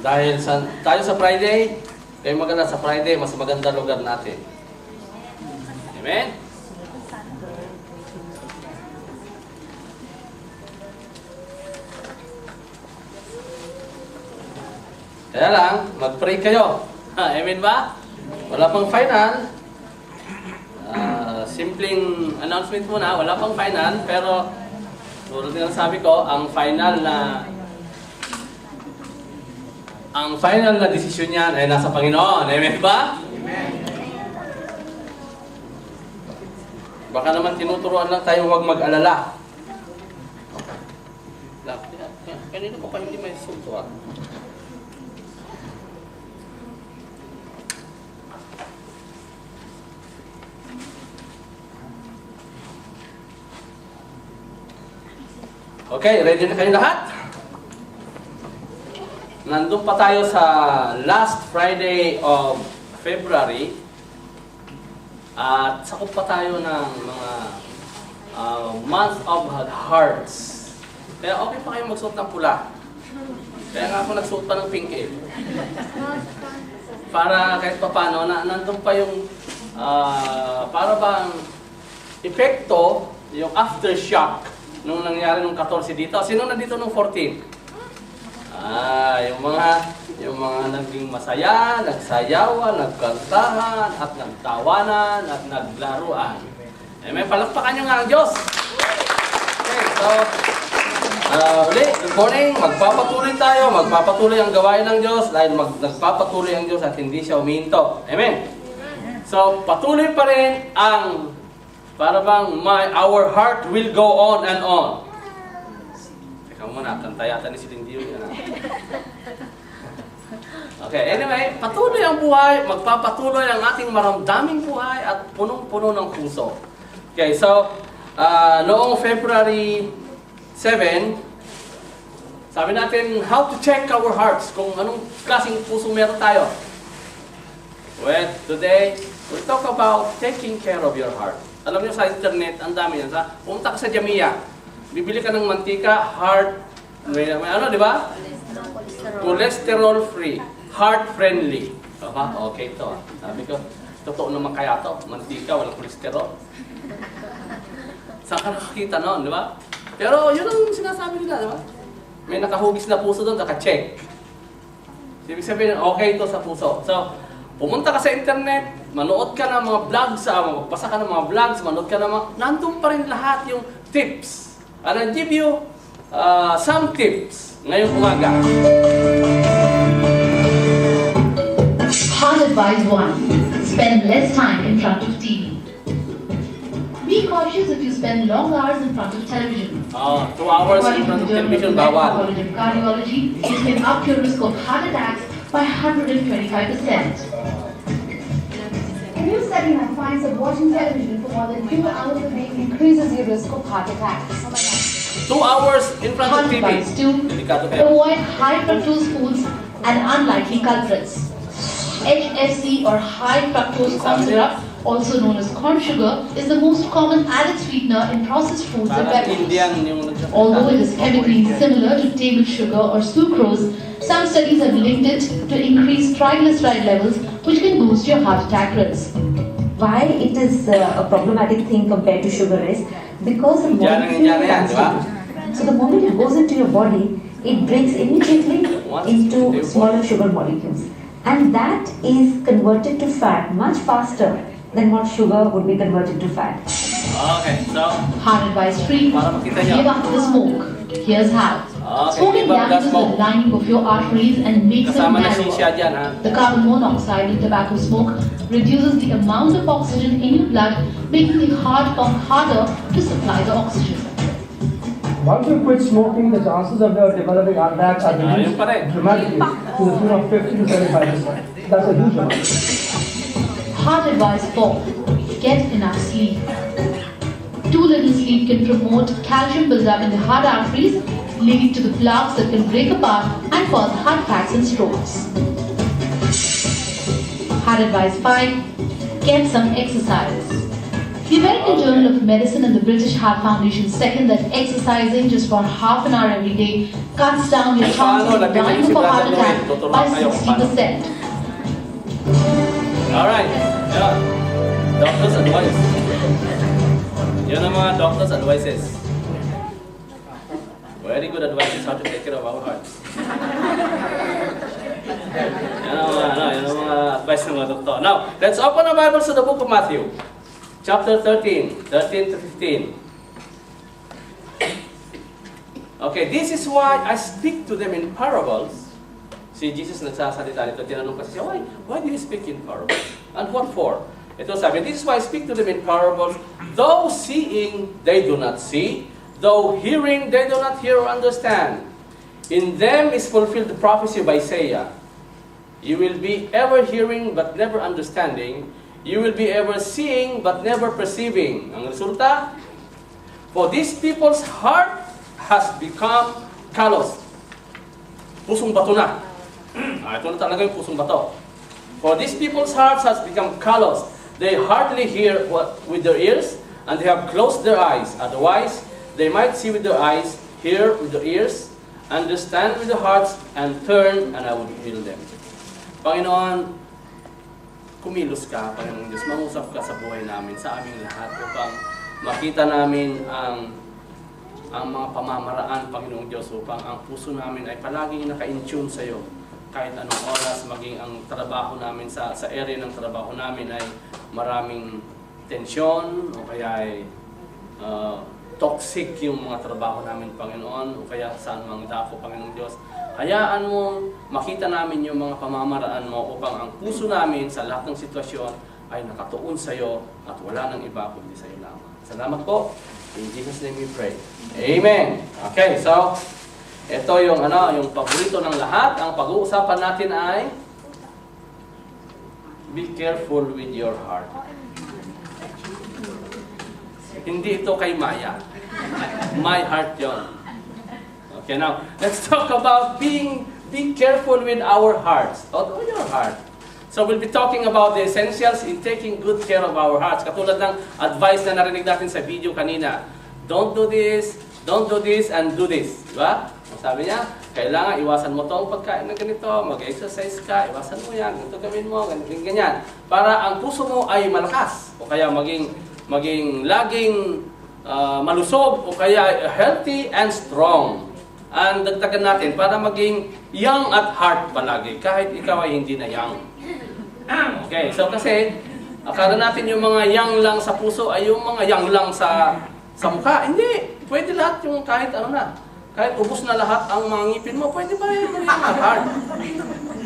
Dahil tayo sa Friday, kayo maganda sa Friday, mas maganda lugar natin. Amen? Kaya lang, mag-pray kayo. Amen ba? Wala pang final. Simpleng announcement muna, wala pang final, pero tulad ng sabi ko, ang final na desisyon niyan ay nasa Panginoon. Amen ba? Amen. Baka naman tinuturuan lang tayo huwag mag-alala. Kanina ko pa hindi may sunto ah. Okay, ready na kayo lahat? Nandun pa tayo sa last Friday of February at sakop pa tayo ng mga month of hearts. Kaya okay pa kayo magsuot ng pula. Kaya nga ako nagsuot pa ng pink eh. Para kahit pa paano, nandun pa yung para bang epekto, yung aftershock nung nangyari nung 14 dito. Sino nandito nung 14? Yung mga naging masaya, nagsayawan, nagkantahan, at nagtawanan, at naglaruan. May palakpakan nyo nga ang Diyos. Okay, so, good morning. Magpapatuloy tayo. Magpapatuloy ang gawain ng Diyos dahil nagpapatuloy ang Diyos at hindi siya uminto. Amen. So, patuloy pa rin ang para bang our heart will go on and on. Teka muna, kanta yata ni si Lindy yun. Okay, anyway, patuloy ang buhay, magpapatuloy ang ating maramdaming buhay at punong-puno ng puso. Okay, so, noong February 7, sabi natin, how to check our hearts, kung anong klaseng puso meron tayo. Well, today, we'll talk about taking care of your heart. Alam niyo sa internet, ang dami yan. Pumunta ka sa Jamia, bibili ka ng mantika, heart, may ano, di ba? Cholesterol free, heart friendly. Okay ito. Sabi ko, totoo naman kaya ito. Mantika, walang cholesterol. Saan ka nakakita noon, di ba? Pero yun ang sinasabi nila, di ba? May nakahugis na puso doon, naka-check. Ibig sabihin, okay ito sa puso. So, pumunta ka sa internet, manood ka ng mga vlogs, magbasa ka ng mga vlogs, manood ka ng mga... Nandun pa rin lahat yung tips. And I'll give you some tips ngayong umaga. Hard advice 1. Spend less time in front of TV. Be cautious if you spend long hours in front of television. 2 hours in front of television, bawal. According to cardiology, it can up your risk of heart attacks by 125%. A new study now finds that watching television for more than 2 hours a day increases your risk of heart attacks. 2 hours in front of TV. Advice 2. Avoid high fructose foods and unlikely culprits. HFC or high fructose corn syrup, also known as corn sugar, is the most common added sweetener in processed foods and beverages. Although it is chemically similar to table sugar or sucrose, some studies have linked it to increased triglyceride levels, which can boost your heart attack risk. Why it is a problematic thing compared to sugar is because the moment it goes into your body, it breaks immediately into smaller sugar molecules, and that is converted to fat much faster than what sugar would be converted to fat. Okay, so Heart advice 3. Give up the smoke. Here's how. Smoking damages the lining of your arteries and makes them narrower. The carbon monoxide in tobacco smoke reduces the amount of oxygen in your blood, making the heart pump harder to supply the oxygen. Once you quit smoking, the chances of developing heart attacks are reduced dramatically to the tune of 50 to 75%. That's a huge amount. Heart advice 4. Get enough sleep. Too little sleep can promote calcium buildup in the heart arteries, leading to the plaques that can break apart and cause heart attacks and strokes. Heart advice 5. Get some exercise. The American Journal of Medicine and the British Heart Foundation second that exercising just for half an hour every day cuts down your chances of dying of a heart attack by 60%. Alright, yan. Doctor's advice. Yan ang mga doctor's advices. Very good advice how to take care of our hearts. Yan ang mga advice ng mga doktor. Now, let's open our Bibles to the book of Matthew. Chapter 13 to 15. Okay, this is why I speak to them in parables. Si Jesus nagsasalita nito, tinanong kasi siya, why do you speak in parables? And what for? Ito sabi, this is why I speak to them in parables. Though seeing, they do not see. Though hearing, they do not hear or understand. In them is fulfilled the prophecy of Isaiah. You will be ever hearing but never understanding. You will be ever seeing but never perceiving. Ang resulta, for these people's heart has become callous. Pusong bato na. Ito na talaga yung pusong bato. For these people's hearts has become callous. They hardly hear with their ears, and they have closed their eyes. Otherwise, they might see with their eyes, hear with their ears, understand with their hearts, and turn, and I would heal them. Panginoon, kumilos ka, Panginoon Diyos, mangusap ka sa buhay namin, sa aming lahat, upang makita namin ang mga pamamaraan, Panginoong Diyos, upang ang puso namin ay palaging naka-in-tune sa iyo. Kahit anong oras, maging ang trabaho namin sa area ng trabaho namin ay maraming tensyon, o kaya ay toxic yung mga trabaho namin, Panginoon, o kaya saan mang dako, Panginoong Diyos. Hayaan mo, makita namin yung mga pamamaraan mo upang ang puso namin sa lahat ng sitwasyon ay nakatuon sa iyo at wala nang iba kundi sa iyo lamang. Salamat po. In Jesus' name we pray. Amen. Okay, so ito yung yung paborito ng lahat. Ang pag-uusapan natin ay be careful with your heart. Hindi ito kay Maya. My heart yon. Okay, now, let's talk about be careful with our hearts. Or with your heart. So we'll be talking about the essentials in taking good care of our hearts. Katulad ng advice na narinig natin sa video kanina. Don't do this, and do this. Diba? Sabi niya, kailangan iwasan mo itong pagkain ng ganito, mag-exercise ka, iwasan mo yan, ganito gawin mo, ganyan. Para ang puso mo ay malakas. O kaya maging laging malusog, o kaya healthy and strong. And dagdagan natin para maging young at heart palagi, kahit ikaw ay hindi na young. Okay, so kasi akala natin yung mga young lang sa puso ay yung mga young lang sa mukha. Hindi, pwede lahat yung kahit ano na. Kahit ubos na lahat ang mga ngipin mo, pwede ba yung young at heart?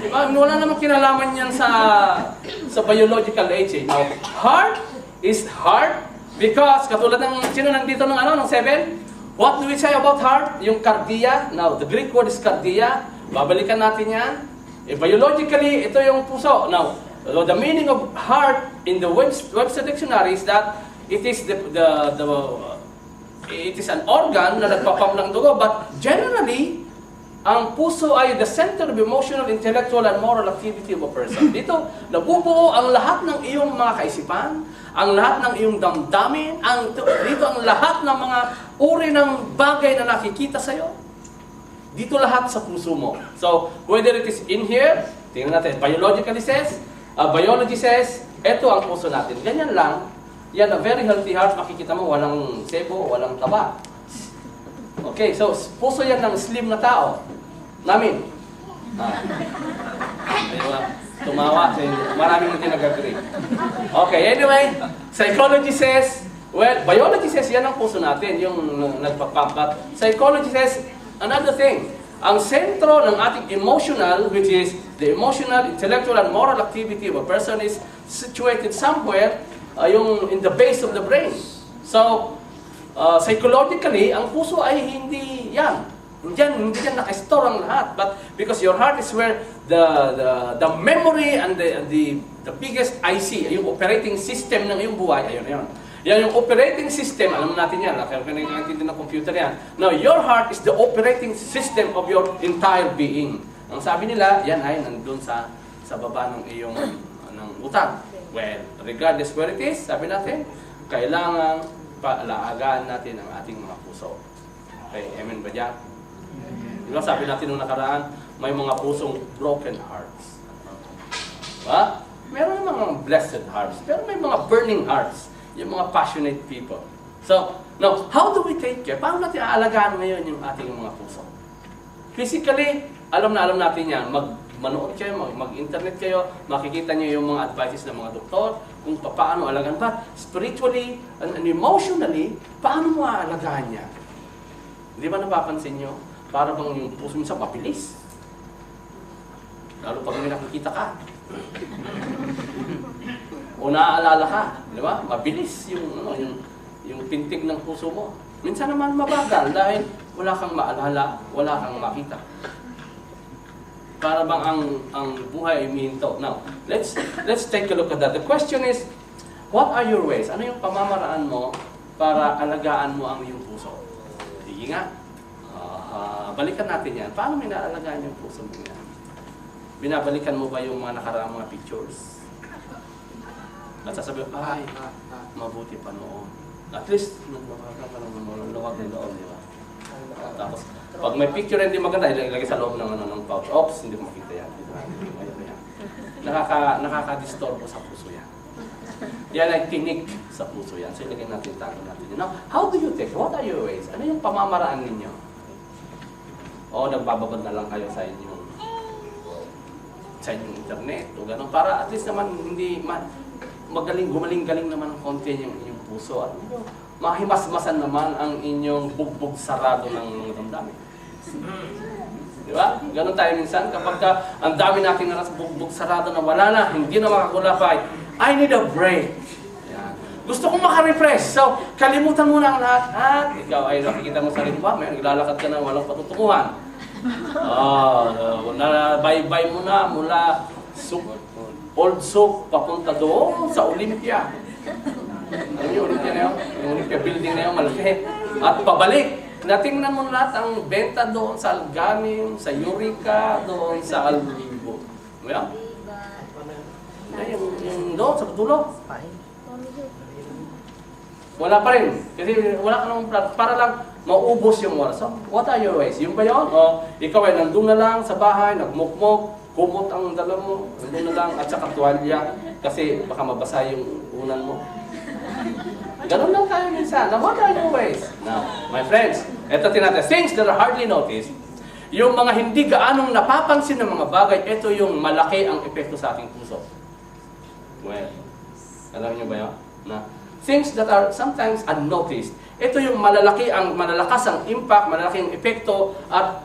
Diba? Wala namang kinalaman yan sa biological age. Now, heart is heart because katulad ng sino nandito ng 7? What do we say about heart? Yung cardia. Now, the Greek word is cardia. Babalikan natin yan. Biologically, ito yung puso. Now, the meaning of heart in the Webster Dictionary is that it is it is an organ na nagpapump ng dugo. But generally, ang puso ay the center of emotional, intellectual, and moral activity of a person. Dito, nabubuo ang lahat ng iyong mga kaisipan, ang lahat ng iyong damdamin, dito ang lahat ng mga uri ng bagay na nakikita sa'yo. Dito lahat sa puso mo. So, whether it is in here, tingnan natin, biology says, eto ang puso natin. Ganyan lang, yan, a very healthy heart, makikita mo, walang sebo, walang taba. Okay, so, puso yan ng slim na tao. Namin. Tumawa. Maraming hindi nag-agree. Okay, anyway, psychology says, biology says yan ang puso natin, yung nagpapump. But psychology says another thing. Ang sentro ng ating emotional, which is the emotional, intellectual, and moral activity of a person is situated somewhere yung in the base of the brain. So, psychologically, ang puso ay hindi yan. Hindi yan naka-store ang lahat. But because your heart is where the memory and the biggest IC, yung operating system ng iyong buhay, ayun. Yan yung operating system, alam natin yan, kaya pinag-intindi ng computer yan. Now, your heart is the operating system of your entire being. Ang sabi nila, yan ay nandun sa baba ng iyong ng utak. Well, regardless where it is, sabi natin, kailangan paalagaan natin ang ating mga puso. Okay, amen ba dyan? Diba sabi natin nung nakaraan, may mga pusong broken hearts. Diba? Meron mga blessed hearts, pero may mga burning hearts, yung mga passionate people. So, now, how do we take care? Paano natin aalagaan ngayon yung ating mga puso? Physically, alam natin yan. Manood kayo, mag-internet kayo, makikita niyo yung mga advices ng mga doktor, kung paano alagaan. But spiritually and emotionally, paano mo aalagaan niya? Hindi ba napapansin niyo? Para bang yung puso minsan mabilis. Lalo pag may nakikita ka. O naaalala ka, di ba? Mabilis yung pintig ng puso mo. Minsan naman mabagal dahil wala kang maalala, wala kang makita. Para bang ang buhay ay mihinto. Now, let's take a look at that. The question is, what are your ways? Ano yung pamamaraan mo para alagaan mo ang iyong puso? Sige nga. Balikan natin yan. Paano may naalagaan yung puso mo yan? Binabalikan mo ba yung mga nakaraang mga pictures? At sasabihin, ay, mabuti pa noon. At least, luwag ng loob, di ba? Tapos, pag may picture hindi maganda, ilagay sa loob ng pouch. Oops, hindi ko makita yan. Nakaka-disturbo sa puso yan. Yan ay tinik sa puso yan. So, ilagay natin, tago natin. Now, how do you take? What are your ways? Ano yung pamamaraan ninyo? O, nagbababad na lang kayo sa inyong internet o gano'n. Para at least naman hindi gumaling-galing naman ang konti yung puso. At mahimas-masan naman ang inyong bugbog sarado ng damdamin. Di ba? Ganon tayo minsan. Kapag ang dami nating naras bugbog sarado na wala na, hindi na makakulapay, I need a break. Yan. Gusto kong makarefresh. So, kalimutan mo na ang lahat. At ikaw ay nakikita mo sa rin pa, may naglalakad ka na walang patutunguhan. Bye-bye mo na mula Old Souk papunta doon sa Olympia. Alam niyo, Olympia na yun? Yung Olympia building na yun, malaki. At pabalik. Natingnan mo lahat ang benta doon sa Alganim, sa Eureka, doon sa Albibo. Ayan. Yung doon, sa dulo. Wala pa rin. Kasi wala ka namang plan. Para lang maubos yung oras. So, what are your ways? Yung ba yun? O, ikaw ay nandun na lang sa bahay, nagmukmok, kumot ang dala mo, nandun na lang, at saka tuwalya. Kasi baka mabasa yung unan mo. Ganun lang tayo minsan. Now, what are your ways? Now, my friends, eto tinatay. Things that are hardly noticed, yung mga hindi gaanong napapansin ng mga bagay, ito yung malaki ang epekto sa ating puso. Well, alam niyo ba yun? Na, things that are sometimes unnoticed, ito yung malalakas ang impact, malaki ang epekto at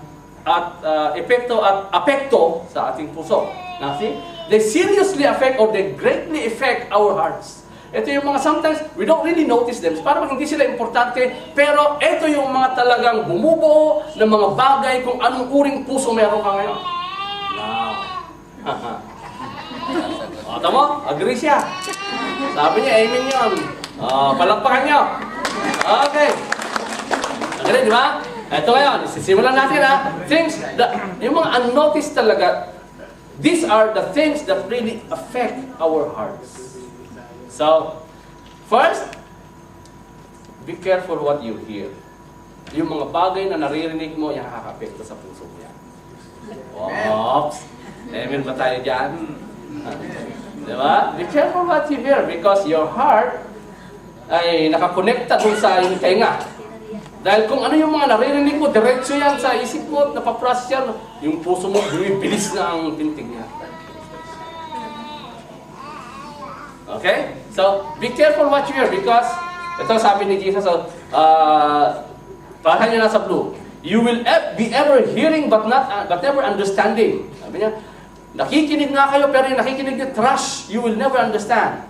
apekto sa ating puso. Now, see? They seriously affect or they greatly affect our hearts. Ito yung mga sometimes we don't really notice them. Parang hindi sila importante, pero ito yung mga talagang bumubuo ng mga bagay kung anong uring puso meron ka ngayon. Wow. O, tamo? Agree siya. Sabi niya, amen yun. Palakpakan niyo. Okay. Agree, di ba? Ito ngayon, sisimulan natin ha. Things that, yung mga unnoticed talaga, these are the things that really affect our hearts. So, first, be careful what you hear. Yung mga bagay na naririnig mo, yan nakaka-apekto sa puso mo yan. Oops! Amen ba tayo dyan? Diba? Be careful what you hear because your heart ay nakakonekta dun sa yung tenga. Dahil kung ano yung mga naririnig mo, diretso yan sa isip mo, napaprocess yan, yung puso mo, bilis na ang tintig niya. Okay? So, be careful what you hear because, ito sabi ni Jesus, pahan nyo na sa blue, you will be ever hearing but never understanding. Sabi niya, nakikinig nga kayo pero yung nakikinig niya trash, you will never understand.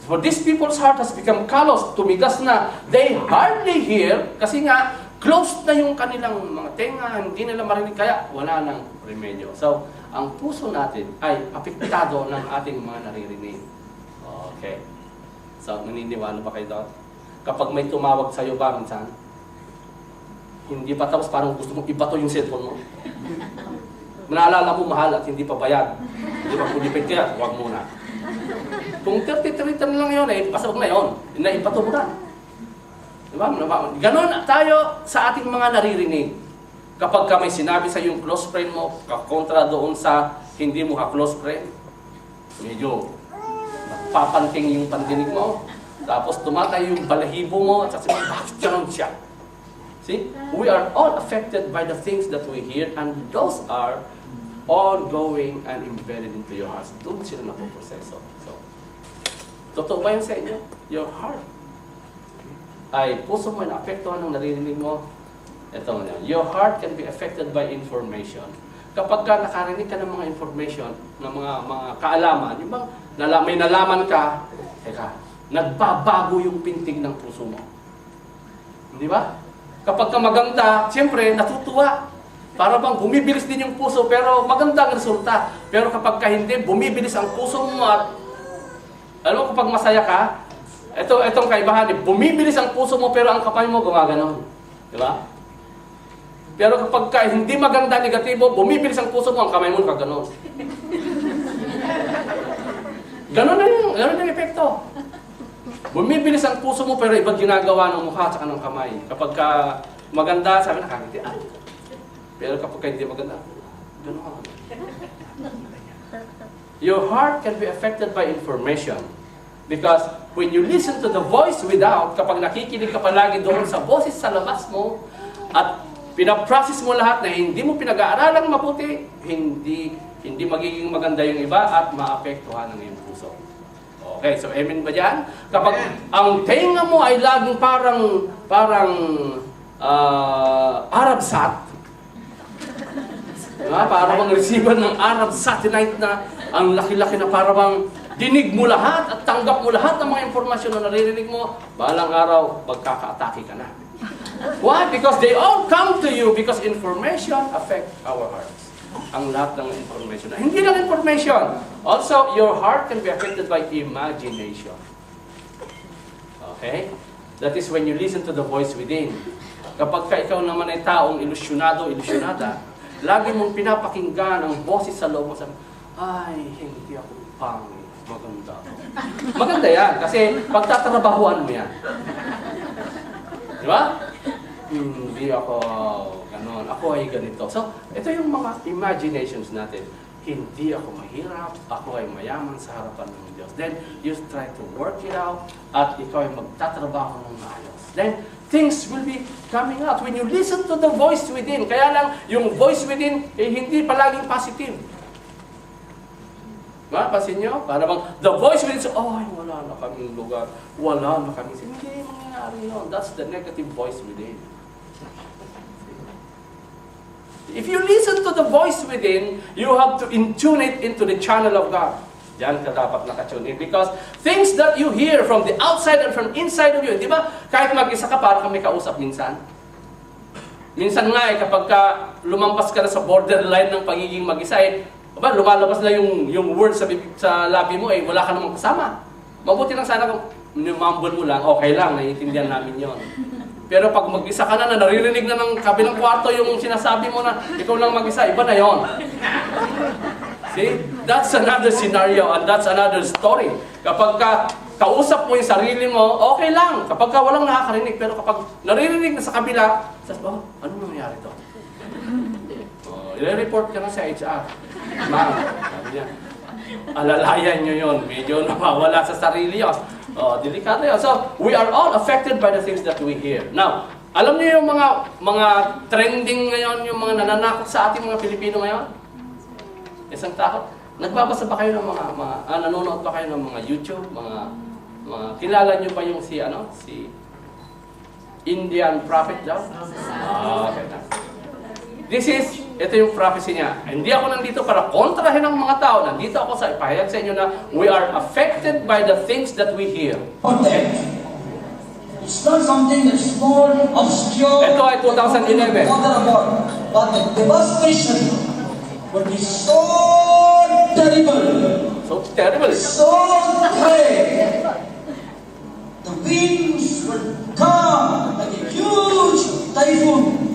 For these people's heart has become callous, tumigas na, they hardly hear, kasi nga, closed na yung kanilang mga tenga, hindi nila marinig, kaya wala nang remedyo. So, ang puso natin ay apektado ng ating mga naririnig. Okay. So, naniniwala ba kayo doon? Kapag may tumawag sa'yo ba minsan, hindi pa tapos parang gusto mong ibato yung cellphone mo. Naalala mo mahal at hindi pa bayad. Hindi pa pulipid kaya, huwag muna. Kung 33 tan lang yun, pasok na yun. Naipatubo na. Diba? Ganon tayo sa ating mga naririnig. Kapag ka may sinabi sa yung close friend mo, kakontra doon sa hindi mo ka-close friend, medyo papanting yung pandinig mo. Tapos tumatay yung balahibo mo at sasabihin, bakit ganon siya? See? We are all affected by the things that we hear, and those are all going and embedded into your hearts. Doon sila napoproseso. So, totoo ba yun sa inyo? Your heart. Ay, puso mo na apektuhan ng naririnig mo. Ito mo yan. Your heart can be affected by information. Kapag ka nakarinig ka ng mga information, ng mga kaalaman, yung bang may nalaman ka, teka, nagbabago yung pintig ng puso mo. Di ba? Kapag ka maganda, siyempre, natutuwa. Para bang bumibilis din yung puso, pero maganda ang resulta. Pero kapag ka hindi, bumibilis ang puso mo at, alam mo, kapag masaya ka, itong kaibahan, bumibilis ang puso mo, pero ang kamay mo gumaganon. Di ba? Pero kapag ka hindi maganda, negatibo, bumibilis ang puso mo, ang kamay mo nakaganon. Ganon na yung epekto. Bumibilis ang puso mo, pero ibang ginagawa ng mukha at ng kamay. Kapag ka maganda, sabi na, nakangiti. Pero kapag ka hindi maganda, ganon. Your heart can be affected by information. Because when you listen to the voice without, kapag nakikinig ka palagi doon sa boses sa labas mo, at pinaprocess mo lahat na hindi mo pinag-aaralang mabuti, hindi magiging maganda yung iba at maapektuhan ng iyong puso. Okay, so amen ba dyan? Kapag ang tenga mo ay laging parang Arab sat, diba? Parang receiver ng Arab satellite na ang laki-laki na parang dinig mo lahat at tanggap mo lahat ng mga impormasyon na naririnig mo, balang araw, magkaka-atake ka na. Why? Because they all come to you because information affect our hearts. Ang lahat ng information. Hindi lang information. Also, your heart can be affected by imagination. Okay? That is when you listen to the voice within. Kapag ka ikaw naman ay taong ilusyonado, ilusyonada, lagi mong pinapakinggan ang boses sa loob mo, sabi, ay, hindi ako pangit. Maganda ako. Maganda yan, kasi pagtatrabahuan mo yan. Di ba? Hindi ako ganon. Ako ay ganito. So, ito yung mga imaginations natin. Hindi ako mahirap. Ako ay mayaman sa harapan ng Diyos. Then, you try to work it out at ikaw ay magtatrabaho ng maayos. Then, things will be coming out when you listen to the voice within. Kaya lang, yung voice within, hindi palaging positive. Pansin nyo? Para bang, the voice within says, oh, wala na kaming lugar. Wala na kaming, hindi mangyayari yun. That's the negative voice within. If you listen to the voice within, you have to intune it into the channel of God. Diyan ka dapat nakatune in. Because things that you hear from the outside and from inside of you, di ba? Kahit mag-isa ka, para kang may kausap minsan. Minsan nga kapag ka lumampas ka na sa borderline ng pagiging mag-isa, lumalabas na yung words sa labi mo, wala ka namang kasama. Mabuti lang sana kung mumble mo lang, okay lang, naiintindihan namin yon. Pero pag mag-isa ka na, naririnig na ng kabilang kwarto yung sinasabi mo na ikaw lang mag-isa, iba na yon. See? That's another scenario and that's another story. Kapag kausap mo yung sarili mo, okay lang. Kapag walang nakakarinig, pero kapag naririnig na sa kabila, sabi mo, ano nangyari to? I-report ka na sa HR. Ma'am, sabi niya, alalayan nyo yun. Medyo nawawala sa sarili yun. Delikado yun. So, we are all affected by the things that we hear. Now, alam niyo yung mga trending ngayon, yung mga nananakot sa ating mga Pilipino ngayon? Isang takot. Nagbabasa ba kayo ng nanonood ba kayo ng mga YouTube? Kilala niyo ba yung si Indian prophet daw? Okay na. Ito yung prophecy niya. Hindi ako nandito para kontrahin ang mga tao. Nandito ako sa ipahayag sa inyo na we are affected by the things that we hear. It's not something that's small, obscure. Ito ay 2011. But the devastation would be so terrible. So terrible. So great. The winds would come like a huge typhoon.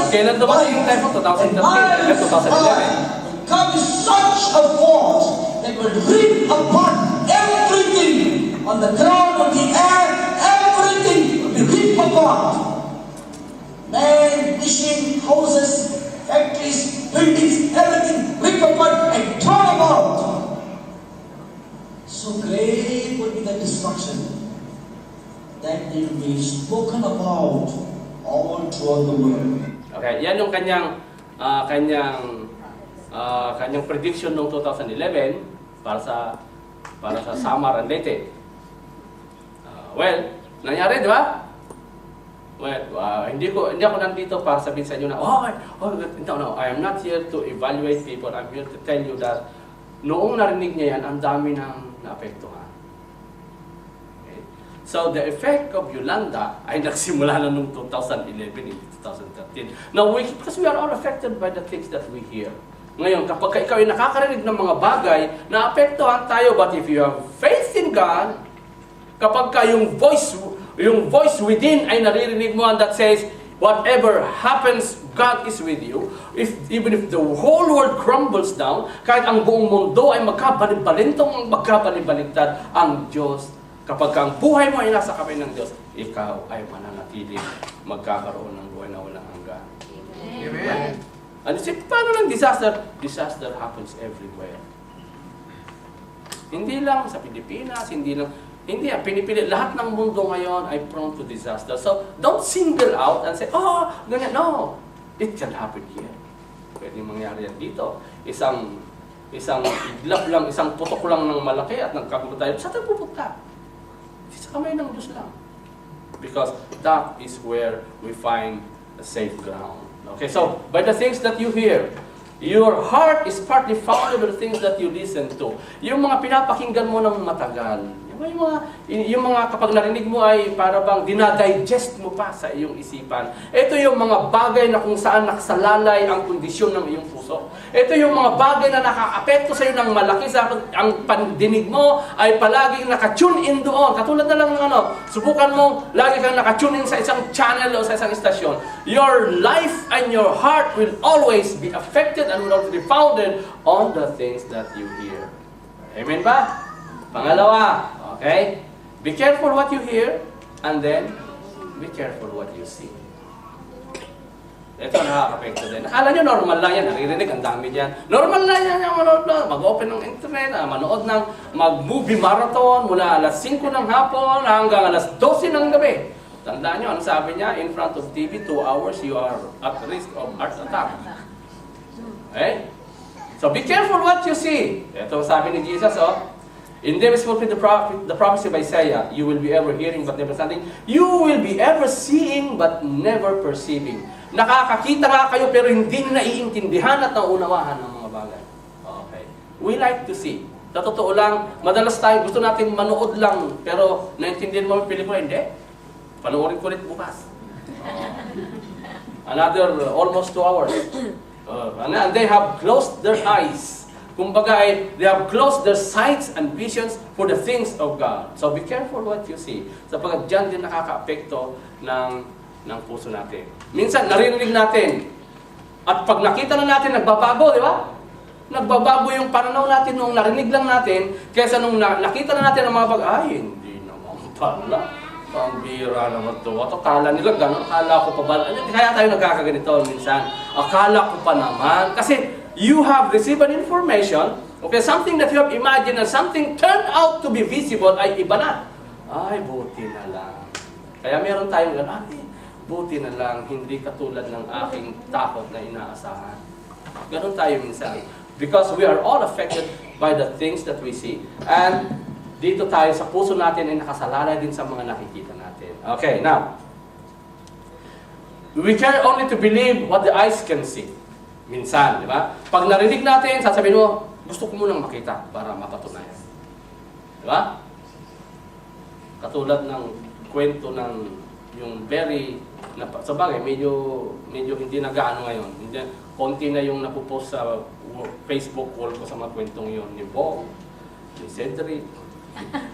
Kailan dumating yung typhoon? 2013, 2011. Come such a force that will rip on the ground, on the air, everything will be ripped apart. Man, machine, houses, factories, buildings, everything ripped apart and torn apart. So great will be the destruction that will be spoken about all throughout the world. Okay, yan yung kanyang prediction noong 2011 para sa summer and Leyte. Well, nangyari, di ba? Well, hindi ako nandito para sabihin sa inyo na, no, I am not here to evaluate people. I'm here to tell you that noong narinig niya yan, ang dami nang naapektuhan. Okay? So, the effect of Yolanda ay nagsimula na noong 2011 and 2013. Now, because we are all affected by the things that we hear. Ngayon, kapag ikaw ay nakakarinig ng mga bagay, naapektuhan tayo, but if you have faith in God, kapag ka yung voice within ay naririnig mo and that says, whatever happens, God is with you. Even if the whole world crumbles down, kahit ang buong mundo ay magkabalibalintad, ang Diyos, kapag ang buhay mo ay nasa kamay ng Diyos, ikaw ay mananatiling magkakaroon ng buhay na walang hanggan. Amen. And paano ng disaster? Disaster happens everywhere. Hindi lang sa Pilipinas, hindi, pinipili. Lahat ng mundo ngayon ay prone to disaster. So, don't single out and say, ganyan. No, it can happen here. Pwede mangyari yan dito. Isang iglap lang, isang putok lang ng malaki at nagkagulo tayo. Saan tayo pupunta? Sa kamay ng Diyos lang. Because that is where we find a safe ground. Okay, so by the things that you hear, your heart is partly founded by the things that you listen to. Yung mga pinapakinggan mo ng matagal, yung mga kapag narinig mo ay para bang dinadigest mo pa sa iyong isipan. Ito yung mga bagay na kung saan nakasalalay ang kondisyon ng iyong puso. Ito yung mga bagay na nakaka-apekto sa iyo ng malaki sa ang pandinig mo ay palaging naka-tune in doon. Katulad na lang ng subukan mo, lagi kang naka-tune in sa isang channel o sa isang istasyon. Your life and your heart will always be affected and will always be founded on the things that you hear. Amen ba? Pangalawa, okay? Be careful what you hear, and then be careful what you see. Ito nakaka-apekto din. Akala nyo normal lang yan, naririnig, ang dami dyan. Normal lang yan, mag-open ng internet, manood ng mag-movie marathon mula alas 5 ng hapon hanggang alas 12 ng gabi. Tandaan nyo, ano sabi niya? In front of TV, 2 hours, you are at risk of heart attack. Okay? So be careful what you see. Ito sabi ni Jesus, in them is fulfilled the prophecy by Isaiah, you will be ever hearing but never understanding. You will be ever seeing but never perceiving. Nakakakita nga kayo pero hindi naiintindihan at nauunawahan ng mga bagay. Okay. We like to see. Sa totoo lang, madalas tayo gusto natin manood lang pero naintindihan mo ang pelikula, hindi. Panoorin ko ulit bukas. Another almost 2 hours. And they have closed their eyes. Kumbaga they have closed their sights and visions for the things of God. So be careful what you see. Sapagkat dyan din nakaka-apekto ng puso natin. Minsan, naririnig natin. At pag nakita na natin, nagbabago, di ba? Nagbabago yung pananaw natin nung narinig lang natin, kaysa nung nakita na natin ang mga bagay, hindi naman pala. Pambira naman ito. At akala nila gano'n, akala ko pa ba? Kaya tayo nagkakaganito minsan. Akala ko pa naman. Kasi you have received an information, okay, something that you have imagined and something turned out to be visible ay iba na. Ay, buti na lang. Kaya meron tayong gano'n, buti na lang, hindi katulad ng aking takot na inaasahan. Ganon tayo minsan. Because we are all affected by the things that we see. And dito tayo sa puso natin ay nakasalalay din sa mga nakikita natin. Okay, now. We care only to believe what the eyes can see. Minsan, di ba? Pag narinig natin, sasabihin mo, gusto ko munang makita para mapatunayan. Di ba? Katulad ng kwento ng yung very, sa bagay, medyo hindi na gaano ngayon. Konti na yung napupost sa Facebook wall ko sa mga kwentong yun. Ni Bong, ni Cedric,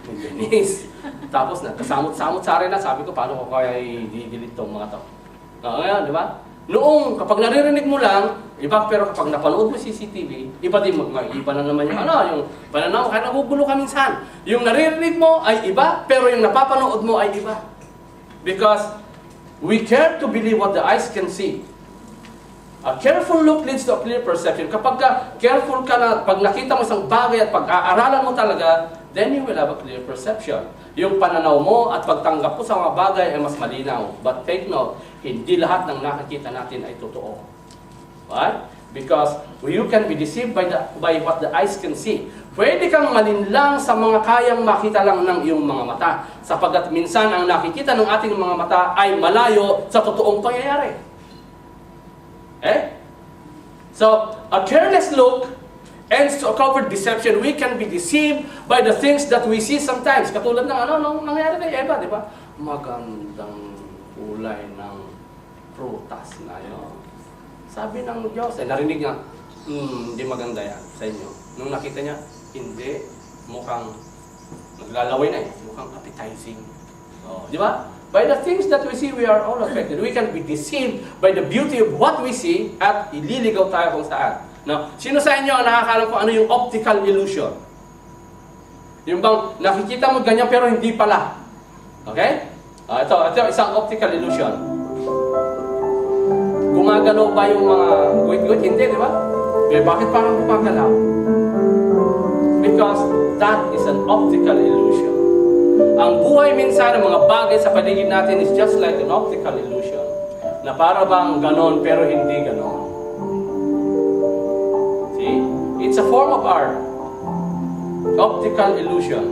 ni Denise. Tapos nagkasamot-samot sa rin na, sabi ko, paano ko kaya i-delete tong mga to? Ngayon, di ba? Noong kapag naririnig mo lang, iba, pero kapag napanood mo CCTV, iba din, iba na naman yung pananaw, kaya nagugulo ka minsan. Yung naririnig mo ay iba, pero yung napapanood mo ay iba. Because we care to believe what the eyes can see. A careful look leads to a clear perception. Kapag careful ka na, pag nakita mo isang bagay at pag-aaralan mo talaga, then you will have a clear perception. Yung pananaw mo at pagtanggap mo sa mga bagay ay mas malinaw. But take note, hindi lahat ng nakikita natin ay totoo. Right? Because you can be deceived by what the eyes can see. Pwede kang malinlang sa mga kayang makita lang ng iyong mga mata. Sapagkat minsan ang nakikita ng ating mga mata ay malayo sa totoong pangyayari. So, a careless look ends to a covert deception. We can be deceived by the things that we see sometimes. Katulad ng nung nangyari kay Eva, di ba? Magandang kulay ng prutas na yun. Sabi ng Diyos, narinig niya, hindi maganda yan sa inyo. Nung nakita niya, hindi, mukhang naglalaway na yan, mukhang appetizing. Di ba? By the things that we see, we are all affected. We can be deceived by the beauty of what we see at ililigaw tayo kung saan. Now, sino sa inyo ang nakakalam kung ano yung optical illusion? Yung bang nakikita mo ganyan pero hindi pala. Okay? Ito isang optical illusion. Gumagalaw ba yung mga guhit-guhit? Hindi, di ba? Bakit parang gumagalaw? Because that is an optical illusion. Ang buhay minsan ng mga bagay sa paligid natin is just like an optical illusion. Na para bang ganon pero hindi ganon. See? It's a form of art. Optical illusion.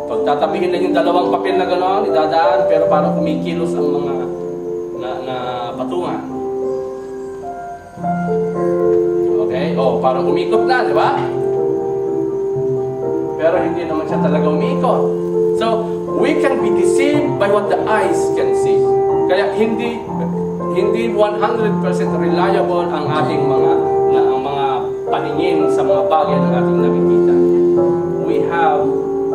Pagtatabihin lang yung dalawang papel na ganon, idadaan, pero parang kumikilos ang mga na patungan. Okay? Parang umikot na, di ba? Pero hindi naman siya talaga umikot. So, we can be deceived by what the eyes can see. Kaya hindi 100% reliable ang ating mga paningin sa mga bagay na ating nakikita. We have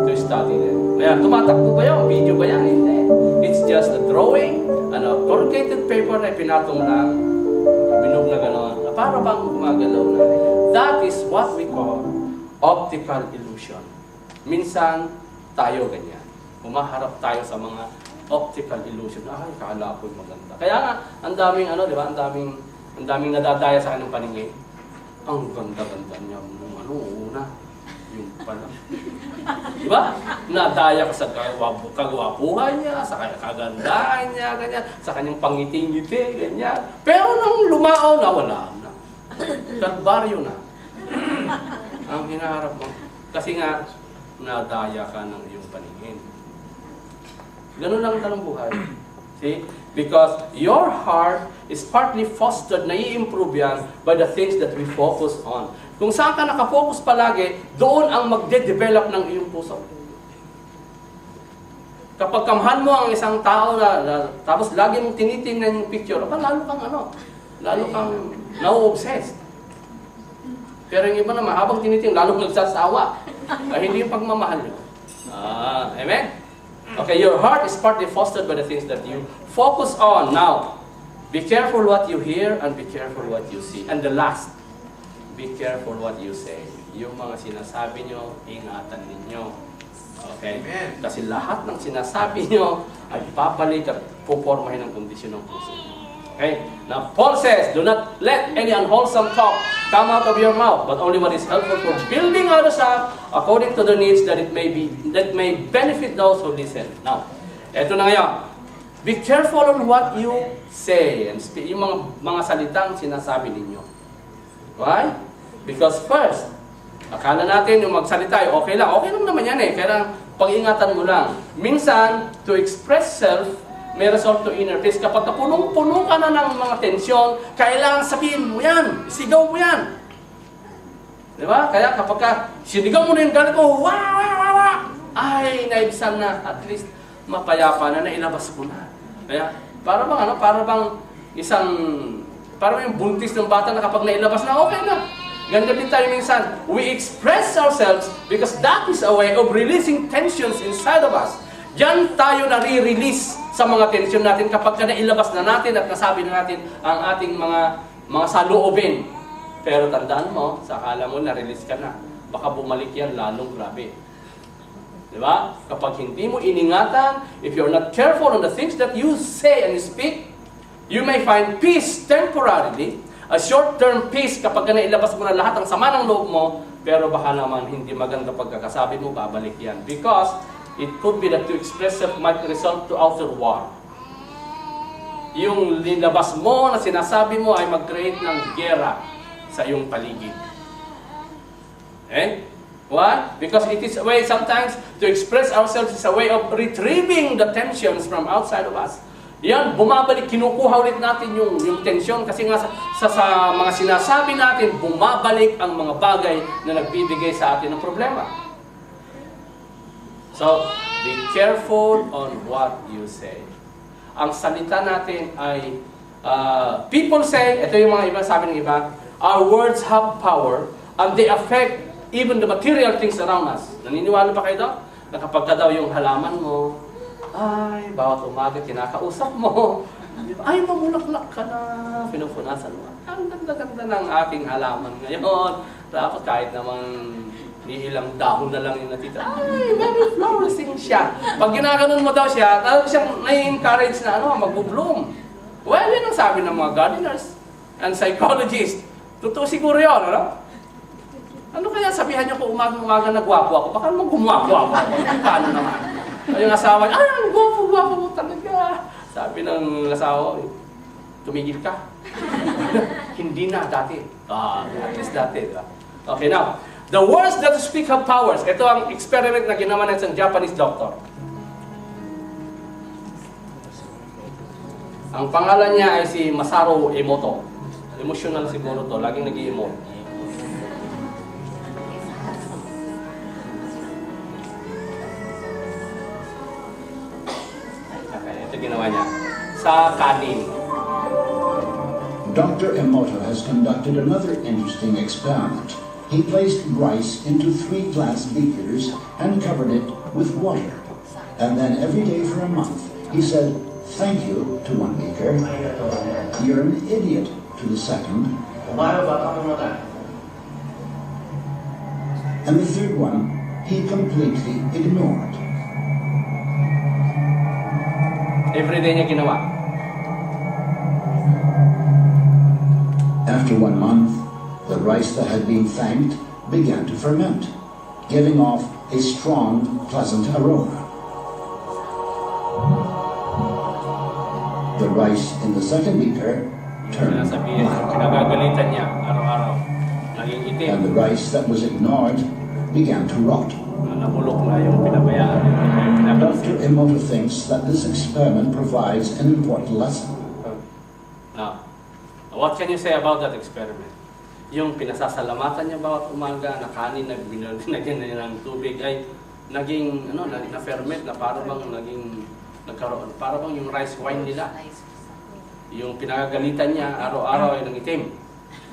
to study them. Kaya, tumatakbo ba yan? Video ba yan? Hindi. It's just a drawing, corrugated paper na pinatong lang, binog na gano'n, na para bang gumagalaw na. That is what we call optical illusion. Minsan, tayo ganyan. Humaharap tayo sa mga optical illusion. Ay, kala ko'y maganda. Kaya nga, ang daming, di ba? Ang daming nadadaya sa kanyang paningin. Ang ganda-ganda niya nung una. Yung pala. Di ba? Nadaya ka sa kagwapuhan niya, sa kagandahan niya, ganyan, sa kanyang pangiti-ngiti, ganyan. Pero nung lumao na, wala na. Kalbaryo na. Ang hinaharap mo. Kasi nga, nadaya ka ng iyong paningin. Ganun lang ang buhay. See? Because your heart is partly fostered, nai-improve yan by the things that we focus on. Kung saan ka nakafocus palagi, doon ang magde-develop ng iyong puso. Kapag kamhan mo ang isang tao tapos lagi mong tinitingnan yung picture, lalo kang na-obsessed. Pero yung iba naman, habang tinitingnan, lalong nagsasawa. Hindi yung pagmamahal nyo. Amen? Okay, your heart is partly fostered by the things that you focus on. Now, be careful what you hear and be careful what you see. And the last, be careful what you say. Yung mga sinasabi nyo, ingatan ninyo. Okay? Amen. Kasi lahat ng sinasabi nyo ay papalik at pupormahin ang kondisyon ng puso. Okay? Now, Paul says, do not let any unwholesome talk come out of your mouth, but only what is helpful for building others up according to the needs that may benefit those who listen. Now, eto na ngayon. Be careful on what you say and speak. Yung mga salitang sinasabi ninyo. Why? Because first, akala natin yung magsalita, okay lang naman yan kaya pag-ingatan mo lang. Minsan, to express self, may resort to inner peace. Kapag punong-puno ka na ng mga tensyon, kailangan sabihin mo yan, sigaw mo yan. Di ba? Kaya kapag sinigaw mo na yung galit mo, ay, naibsan na, at least mapayapa na, nailabas mo na. Kaya, para bang yung buntis ng bata na kapag nailabas na, okay na. Ganda din tayo minsan. We express ourselves because that is a way of releasing tensions inside of us. Diyan tayo nare-release sa mga tensyon natin kapag nailabas na natin at nasabi na natin ang ating mga saloobin. Pero tandaan mo, sa akala mo na-release ka na, baka bumalik yan lalong grabe. Diba? Kapag hindi mo iningatan, if you're not careful on the things that you say and speak, you may find peace temporarily, a short-term peace kapag nailabas mo na lahat ng sama ng loob mo, pero baka naman hindi maganda pagkakasabi mo, babalik yan. Because it could be that to express yourself might result to outer war. Yung linabas mo na sinasabi mo ay mag-create ng gera sa iyong paligid. Eh? Why? Because it is a way sometimes to express ourselves is a way of retrieving the tensions from outside of us. Yan, bumabalik, kinukuha ulit natin yung tension kasi nga sa mga sinasabi natin, bumabalik ang mga bagay na nagbibigay sa atin ng problema. So, be careful on what you say. Ang salita natin ay, people say, ito yung mga iba, sabi ng iba, our words have power and they affect even the material things around us. Naniniwala pa kayo daw? Na kapag ka daw yung halaman mo, ay, bawat umaga kinakausap mo, ay, mamulaklak ka na, pinupunasan mo. Ang ganda-ganda ng aking halaman ngayon. Dapat kahit naman ilang dahon na lang yung natita, ay, very flourishing siya. Pag ginaganon mo daw siya, talagang siyang na-encourage na mag-bloom. Well, yun ang sabi ng mga gardeners and psychologists. Totoo siguro yun, ano? Ano kaya sabihan niyo kung umaga na gwapo ako? Baka naman gumwapo ako. Paano naman? Yung asawa niya, ay, ang gwapo mo talaga. Sabi ng asawa, tumigil ka. Hindi na, dati. At least dati. Diba? Okay, now, the words that speak have powers. Ito ang experiment na ginawa ng isang Japanese doctor. Ang pangalan niya ay si Masaru Emoto. Emotional siguro to, laging nag-i-emote. Okay, ito ginawa niya. Sa kanin. Dr. Emoto has conducted another interesting experiment. He placed rice into 3 glass beakers and covered it with water. And then every day for a month, he said, "Thank you" to one beaker, "You're an idiot" to the second, and the third one he completely ignored. Every day niya ginawa. After 1 month, the rice that had been thanked began to ferment, giving off a strong, pleasant aroma. The rice in the second beaker turned Sinasabihin, black, pinagagalitan niya araw-araw. Naging itim. and the rice that was ignored began to rot. Nabulok na yung pinabayaan. Dr. Emoto thinks that this experiment provides an important lesson. Now, what can you say about that experiment? Yung pinasasalamatan niya bawat umaga na kanin na binagyan niya ng tubig ay naging na-ferment na para bang naging nagkaroon. Para bang yung rice wine nila. Yung pinagagalitan niya araw-araw ay nangitim.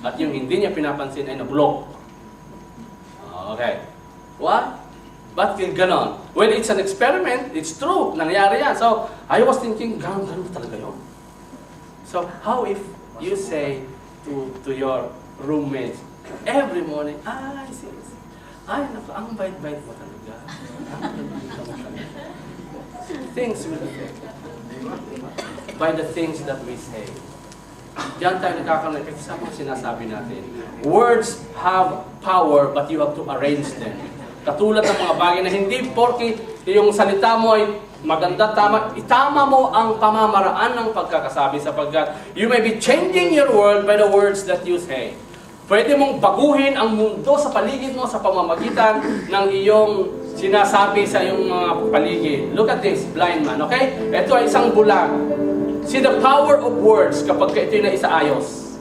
At yung hindi niya pinapansin ay nabulok. Okay. What? Ba't ganon? Well, it's an experiment. It's true. Nangyari yan. So, I was thinking, ganon talaga yun. So, how if you say to your roommates every morning, ay, naku, ang bait-bait mo talaga. Things will affect by the things that we say. Diyan tayo nagkakaroon kasi sa mga sinasabi natin. Words have power, but you have to arrange them. Katulad ng mga bagay na hindi porke yung salita mo ay maganda, tama, itama mo ang pamamaraan ng pagkakasabi sapagkat you may be changing your world by the words that you say. Pwede mong baguhin ang mundo sa paligid mo sa pamamagitan ng iyong sinasabi sa iyong mga paligid. Look at this, blind man, okay? Ito ay isang bulag. See the power of words kapag ito'y naisaayos.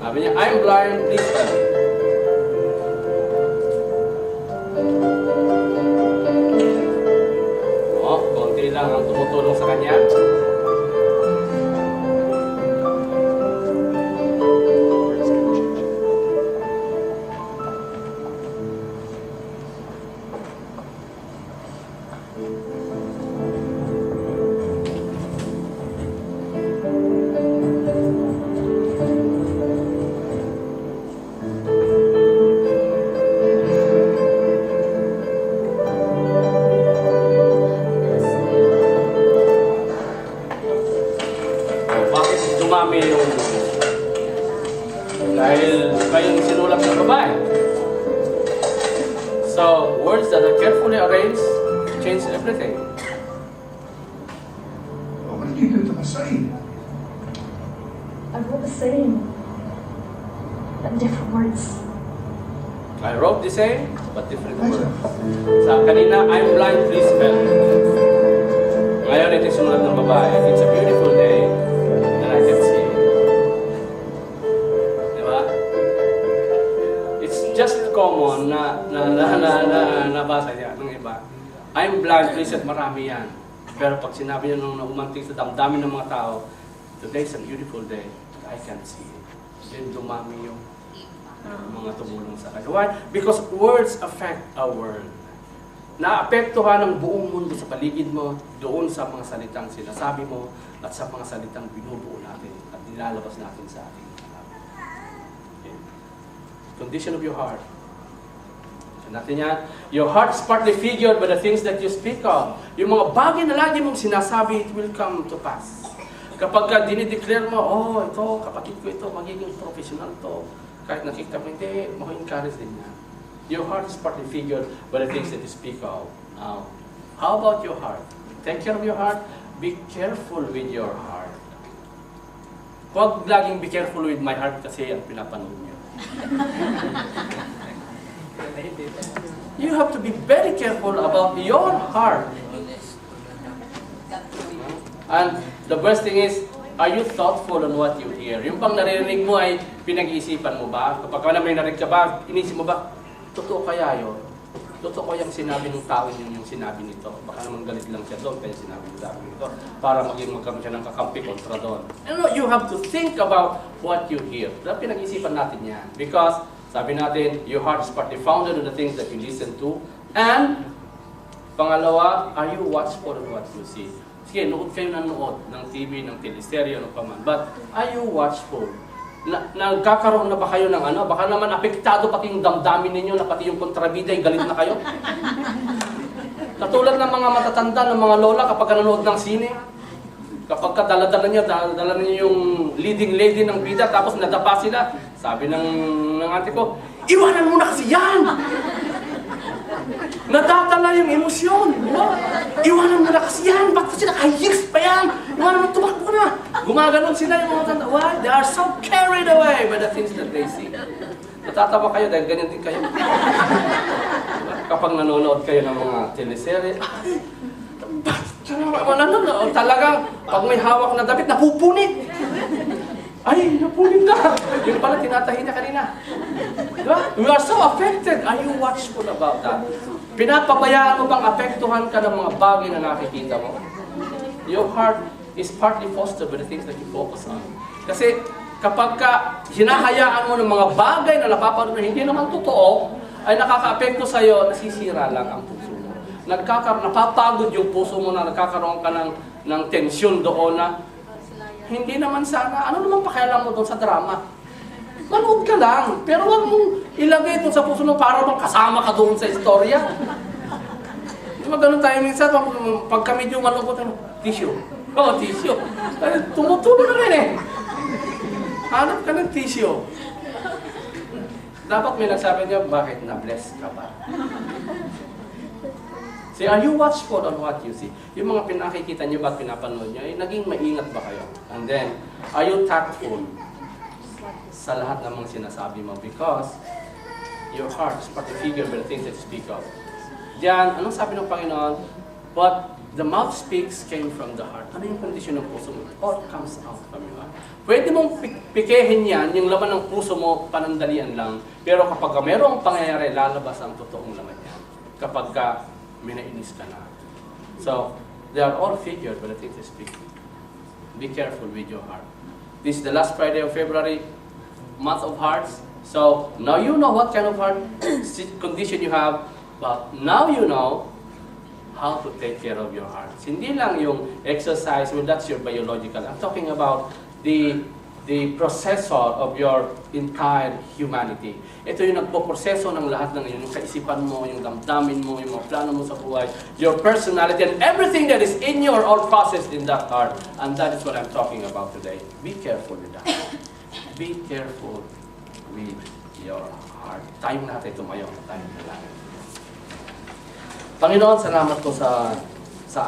Sabi niya, I'm blind, please help. Konti lang ang tumutulong sa kanya. dumami yung dahil kayong sinulat ng babae. So, words that are carefully arranged change everything. Oh, what did you do to the saying? I wrote the same, but different words. I wrote the same, but different words. Sa kanina, I'm blind, please help. Ngayon, ito yung sinulat ng babae. It's a beautiful day, and I can see it. Diba? It's just common na nabasa niya ng iba. I'm blind, please help. Marami yan. Pero pag sinabi niya nung umanting sa damdamin ng mga tao, today's a beautiful day, I can see it. Then dumami yung mga tumulong sa kanya. Why? Because words affect our world. Naapektuhan ang buong mundo sa paligid mo, doon sa mga salitang sinasabi mo, at sa mga salitang binubuo natin at nilalabas natin sa ating okay. Condition of your heart. So natin yan. Your heart is partly figured by the things that you speak of. Yung mga bagay na lagi mong sinasabi, it will come to pass. Kapag ka dinideclare mo, oh, ito, kapatid ko ito, magiging professional to. Kahit nakikita mo, hindi, maka-encourage din yan. Your heart is partly figured by the things that you speak of. Now, how about your heart? Take care of your heart. Be careful with your heart. Huwag laging be careful with my heart kasi ang pinapanood niyo. You have to be very careful about your heart. And the best thing is, are you thoughtful on what you hear? Yung bang naririnig mo ay pinag-iisipan mo ba? Kapag ka may narinig ka ba, inisip mo ba, totoo kaya yun? Totoo kaya yung sinabi ng tao yun yung sinabi nito? Baka naman galit lang siya doon, kaya sinabi nito para maging magkaroon siya ng kakampi kontra doon. You have to think about what you hear. Dapat pinag-iisipan natin yan. Because, sabi natin, your heart is partly founded on the things that you listen to. And, pangalawa, are you watchful on what you see? Sige, nood kayo ng nood ng TV, ng teleserye, ng paman. But, are you watchful? Nagkakaroon na ba kayo ng ano? Baka naman apektado pati yung damdamin ninyo na pati yung kontrabida ay galit na kayo. Katulad ng mga matatanda, ng mga lola kapag nanonood ng sine. Kapag dala-dala niya yung leading lady ng bida tapos nadapa sila. Sabi ng ate ko, iwanan mo na kasi yan! Natatala yung emosyon. Iwanan mo na kasi yan. Bakit sila kahiyos pa yan? Iwanan mo, tumakbo na. Gumaganon sila yung mga tanda. Why? They are so carried away by the things that they see. Natatawa kayo dahil ganyan din kayo. Kapag nanonood kayo ng mga teleserye, talagang pag may hawak na damit, napupunit. Ay, napunit na. Yung pala tinatahi niya kanina. Diba? We are so affected. Are you watchful about that? Pinapabayaan mo bang apektuhan ka ng mga bagay na nakikita mo? Your heart is partly fostered by the things that you focus on. Kasi kapag ka hinahayaan mo ng mga bagay na napapanood na hindi naman totoo, ay nakaka-apekto sa'yo, nasisira lang ang puso mo. Napapagod yung puso mo na nagkakaroon ka ng tensyon doon na hindi naman sana, ano naman pakialam mo doon sa drama? Manood ka lang, pero huwag mong ilagay doon sa puso mo para bang kasama ka doon sa istorya. Di ba ganun tayo minsan, pag kami yung manood ko, tissue. Oo, tissue. Tumutulo na rin eh. Hanap ka ng tissue. Dapat may nagsabi niya, bakit na-bless ka ba? See, are you watchful on what you see? Yung mga pinakikita niyo ba at pinapanood niyo, naging maingat ba kayo? And then, are you tactful sa lahat ng mga sinasabi mo? Because your heart is partly figured by the things that you speak of. Diyan, anong sabi ng Panginoon? But the mouth speaks came from the heart. Ano yung kondisyon ng puso mo? All comes out from your heart. Pwede mong pikehin yan, yung laman ng puso mo, panandalian lang. Pero kapag mayroong pangyayari, lalabas ang totoong laman niya. Kapag minainis ka na. So, they are all figured by the things they speak. Be careful with your heart. This is the last Friday of February, month of hearts. So, now you know what kind of heart condition you have, but now you know how to take care of your heart. Hindi lang yung exercise, well, that's your biological. I'm talking about the the processor of your entire humanity. Ito yung nagpo-proseso ng lahat ng yun, yung kaisipan mo, yung damdamin mo, yung mga plano mo sa buhay, your personality, and everything that is in you are all processed in that heart. And that is what I'm talking about today. Be careful with that. Be careful with your heart. Tayong natin tumayo, tayong nalangin. Panginoon, salamat po sa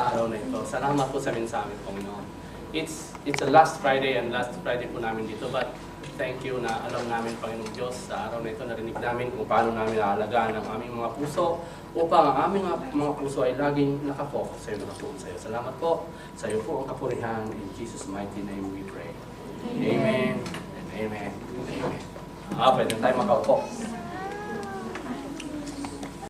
araw na ito. Salamat po sa mensahe, Panginoon. It's the last Friday and last Friday po namin dito, but thank you na alam namin, Panginoong Diyos, sa araw na ito narinig namin kung paano namin aalagaan ang aming mga puso upang ang aming mga puso ay laging nakafocus sa iyo, nakatuon sa iyo. Salamat po. Sa iyo po ang kapurihan. In Jesus' mighty name we pray. Amen. Amen. Amen. Pwede tayo makaupo.